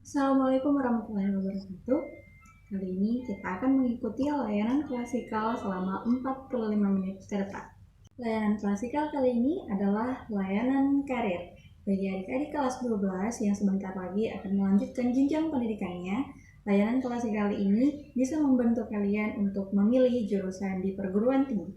Assalamualaikum warahmatullahi wabarakatuh. Kali ini kita akan mengikuti layanan klasikal selama 45 menit ke depan. Layanan klasikal kali ini adalah layanan karir. Bagi adik-adik kelas 12 yang sebentar lagi akan melanjutkan jenjang pendidikannya, layanan klasikal ini bisa membantu kalian untuk memilih jurusan di perguruan tinggi.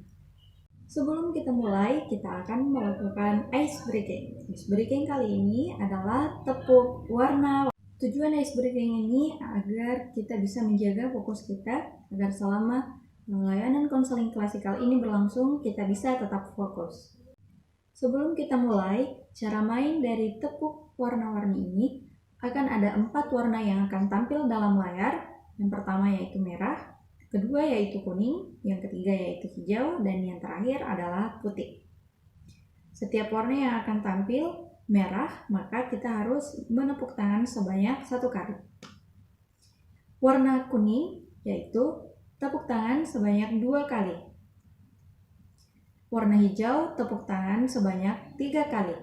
Sebelum kita mulai, kita akan melakukan ice breaking. Ice breaking kali ini adalah tepuk warna. Tujuan ice breaking ini agar kita bisa menjaga fokus kita, agar selama layanan konseling klasikal ini berlangsung, kita bisa tetap fokus. Sebelum kita mulai, cara main dari tepuk warna-warni ini akan ada 4 warna yang akan tampil dalam layar. Yang pertama yaitu merah, kedua yaitu kuning, yang ketiga yaitu hijau, dan yang terakhir adalah putih. Setiap warna yang akan tampil merah, maka kita harus menepuk tangan sebanyak 1 kali. Warna kuning yaitu tepuk tangan sebanyak 2 kali. Warna hijau tepuk tangan sebanyak 3 kali.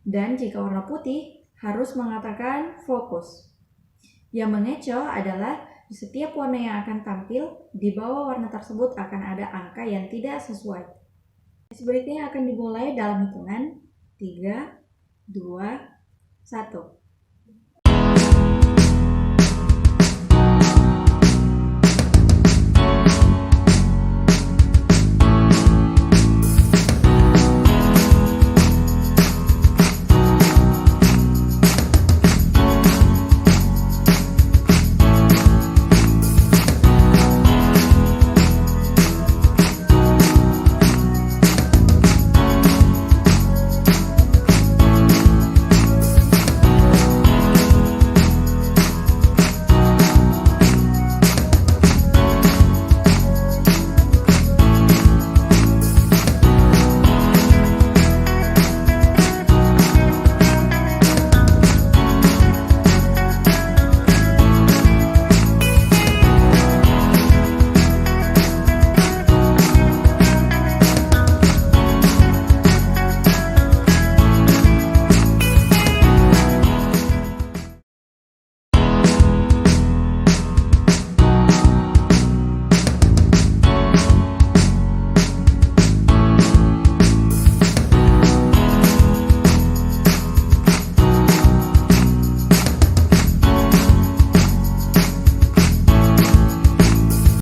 Dan jika warna putih harus mengatakan fokus. Yang mengecoh adalah di setiap warna yang akan tampil, di bawah warna tersebut akan ada angka yang tidak sesuai. Sebaliknya akan dimulai dalam hitungan 3, 2, 1.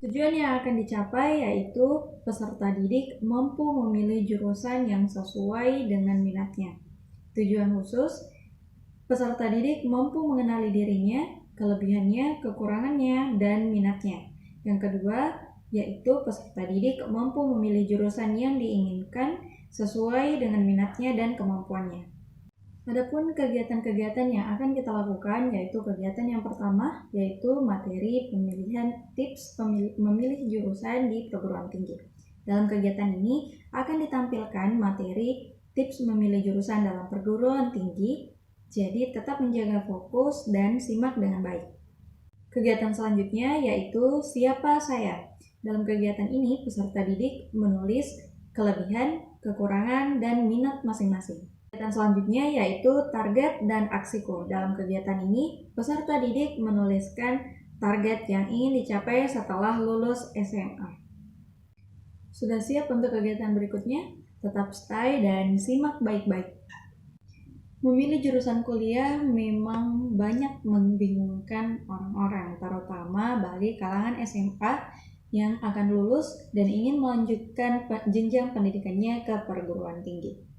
Tujuan yang akan dicapai yaitu peserta didik mampu memilih jurusan yang sesuai dengan minatnya. Tujuan khusus, peserta didik mampu mengenali dirinya, kelebihannya, kekurangannya, dan minatnya. Yang kedua, yaitu peserta didik mampu memilih jurusan yang diinginkan sesuai dengan minatnya dan kemampuannya. Adapun kegiatan-kegiatan yang akan kita lakukan yaitu kegiatan yang pertama yaitu materi pemilihan tips memilih jurusan di perguruan tinggi. Dalam kegiatan ini akan ditampilkan materi tips memilih jurusan dalam perguruan tinggi, jadi tetap menjaga fokus dan simak dengan baik. Kegiatan selanjutnya yaitu siapa saya. Dalam kegiatan ini peserta didik menulis kelebihan, kekurangan, dan minat masing-masing. Kegiatan selanjutnya yaitu target dan aksiku. Dalam kegiatan ini, peserta didik menuliskan target yang ingin dicapai setelah lulus SMA. Sudah siap untuk kegiatan berikutnya? Tetap stay dan simak baik-baik. Memilih jurusan kuliah memang banyak membingungkan orang-orang, terutama bagi kalangan SMA yang akan lulus dan ingin melanjutkan jenjang pendidikannya ke perguruan tinggi.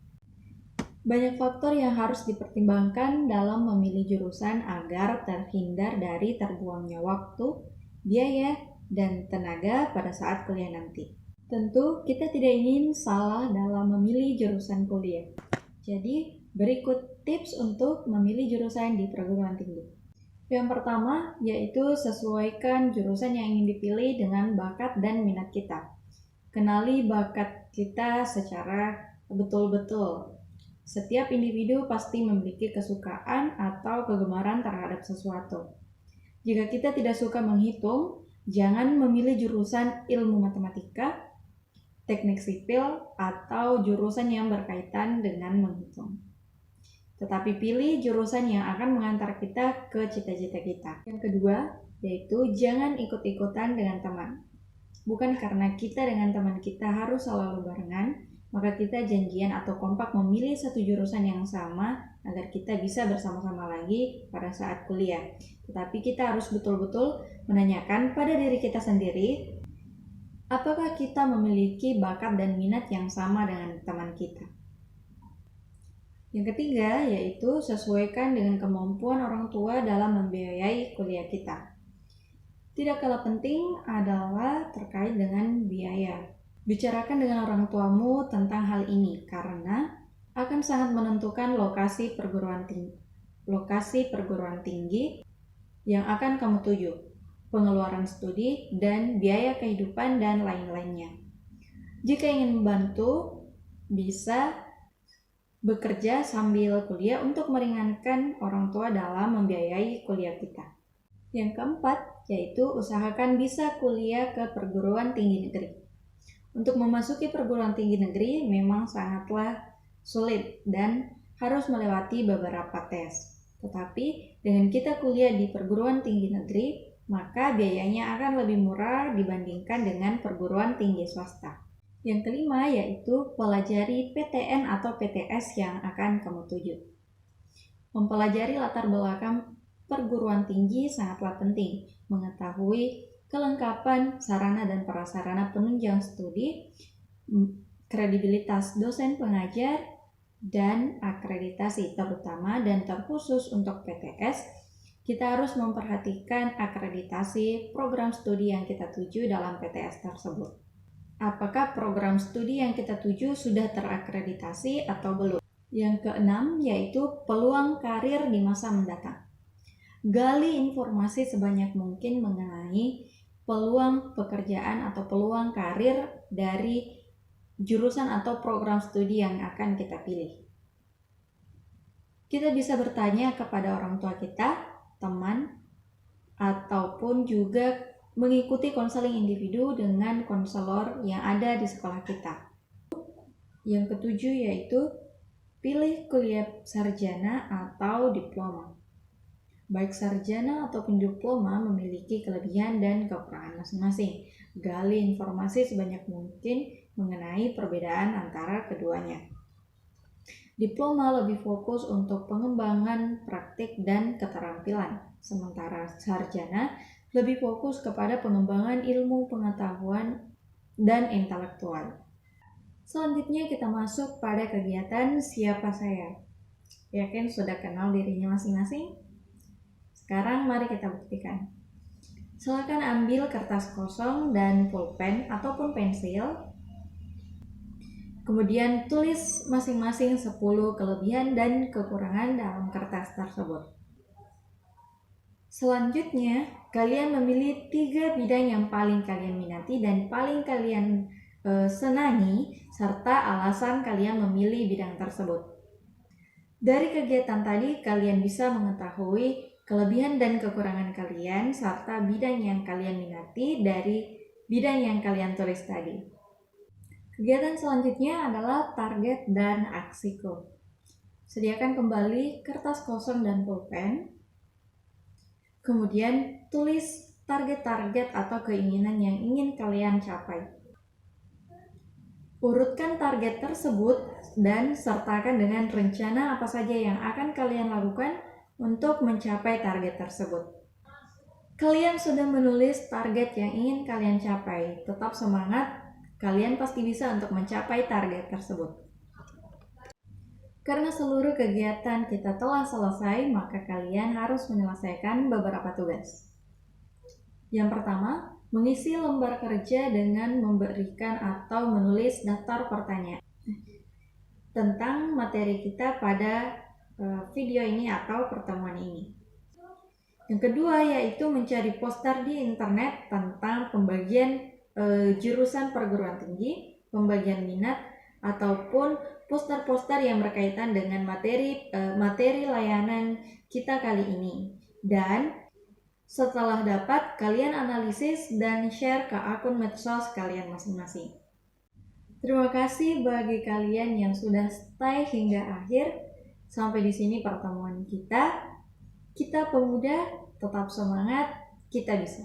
Banyak faktor yang harus dipertimbangkan dalam memilih jurusan agar terhindar dari terbuangnya waktu, biaya, dan tenaga pada saat kuliah nanti. Tentu kita tidak ingin salah dalam memilih jurusan kuliah. Jadi berikut tips untuk memilih jurusan di perguruan tinggi. Yang pertama yaitu sesuaikan jurusan yang ingin dipilih dengan bakat dan minat kita. Kenali bakat kita secara betul-betul. Setiap individu pasti memiliki kesukaan atau kegemaran terhadap sesuatu. Jika kita tidak suka menghitung, jangan memilih jurusan ilmu matematika, teknik sipil, atau jurusan yang berkaitan dengan menghitung. Tetapi pilih jurusan yang akan mengantar kita ke cita-cita kita. Yang kedua, yaitu jangan ikut-ikutan dengan teman. Bukan karena kita dengan teman kita harus selalu barengan, maka kita janjian atau kompak memilih satu jurusan yang sama agar kita bisa bersama-sama lagi pada saat kuliah. Tetapi kita harus betul-betul menanyakan pada diri kita sendiri, apakah kita memiliki bakat dan minat yang sama dengan teman kita. Yang ketiga, yaitu sesuaikan dengan kemampuan orang tua dalam membiayai kuliah kita. Tidak kalah penting adalah terkait dengan biaya. Bicarakan dengan orang tuamu tentang hal ini karena akan sangat menentukan lokasi perguruan tinggi yang akan kamu tuju, pengeluaran studi, dan biaya kehidupan dan lain-lainnya. Jika ingin membantu, bisa bekerja sambil kuliah untuk meringankan orang tua dalam membiayai kuliah kita. Yang keempat, yaitu usahakan bisa kuliah ke perguruan tinggi negeri. Untuk memasuki perguruan tinggi negeri memang sangatlah sulit dan harus melewati beberapa tes. Tetapi dengan kita kuliah di perguruan tinggi negeri, maka biayanya akan lebih murah dibandingkan dengan perguruan tinggi swasta. Yang kelima, yaitu pelajari PTN atau PTS yang akan kamu tuju. Mempelajari latar belakang perguruan tinggi sangatlah penting. Mengetahui kelengkapan sarana dan prasarana penunjang studi, kredibilitas dosen pengajar, dan akreditasi terutama dan terkhusus untuk PTS. Kita harus memperhatikan akreditasi program studi yang kita tuju dalam PTS tersebut. Apakah program studi yang kita tuju sudah terakreditasi atau belum? Yang keenam, yaitu peluang karir di masa mendatang. Gali informasi sebanyak mungkin mengenai peluang pekerjaan atau peluang karir dari jurusan atau program studi yang akan kita pilih. Kita bisa bertanya kepada orang tua kita, teman, ataupun juga mengikuti konseling individu dengan konselor yang ada di sekolah kita. Yang ketujuh, yaitu pilih kuliah sarjana atau diploma. Baik sarjana ataupun diploma memiliki kelebihan dan kekurangan masing-masing. Gali informasi sebanyak mungkin mengenai perbedaan antara keduanya. Diploma lebih fokus untuk pengembangan praktik dan keterampilan, sementara sarjana lebih fokus kepada pengembangan ilmu pengetahuan dan intelektual. Selanjutnya kita masuk pada kegiatan siapa saya. Yakin sudah kenal dirinya masing-masing? Sekarang mari kita buktikan. Silakan ambil kertas kosong dan pulpen ataupun pensil. Kemudian tulis masing-masing 10 kelebihan dan kekurangan dalam kertas tersebut. Selanjutnya, kalian memilih 3 bidang yang paling kalian minati dan paling kalian senangi, serta alasan kalian memilih bidang tersebut. Dari kegiatan tadi, kalian bisa mengetahui kelebihan dan kekurangan kalian, serta bidang yang kalian minati dari bidang yang kalian tulis tadi. Kegiatan selanjutnya adalah target dan aksiku. Sediakan kembali kertas kosong dan pulpen. Kemudian tulis target-target atau keinginan yang ingin kalian capai. Urutkan target tersebut dan sertakan dengan rencana apa saja yang akan kalian lakukan untuk mencapai target tersebut. Kalian sudah menulis target yang ingin kalian capai. Tetap semangat, kalian pasti bisa untuk mencapai target tersebut. Karena seluruh kegiatan kita telah selesai, maka kalian harus menyelesaikan beberapa tugas. Yang pertama, mengisi lembar kerja dengan memberikan atau menulis daftar pertanyaan tentang materi kita pada video ini atau pertemuan ini. Yang kedua, yaitu mencari poster di internet tentang pembagian jurusan perguruan tinggi, pembagian minat, ataupun poster-poster yang berkaitan dengan materi layanan kita kali ini. Dan setelah dapat, kalian analisis dan share ke akun medsos kalian masing-masing. Terima kasih bagi kalian yang sudah stay hingga akhir. Sampai di sini pertemuan kita. Kita pemuda, tetap semangat, kita bisa.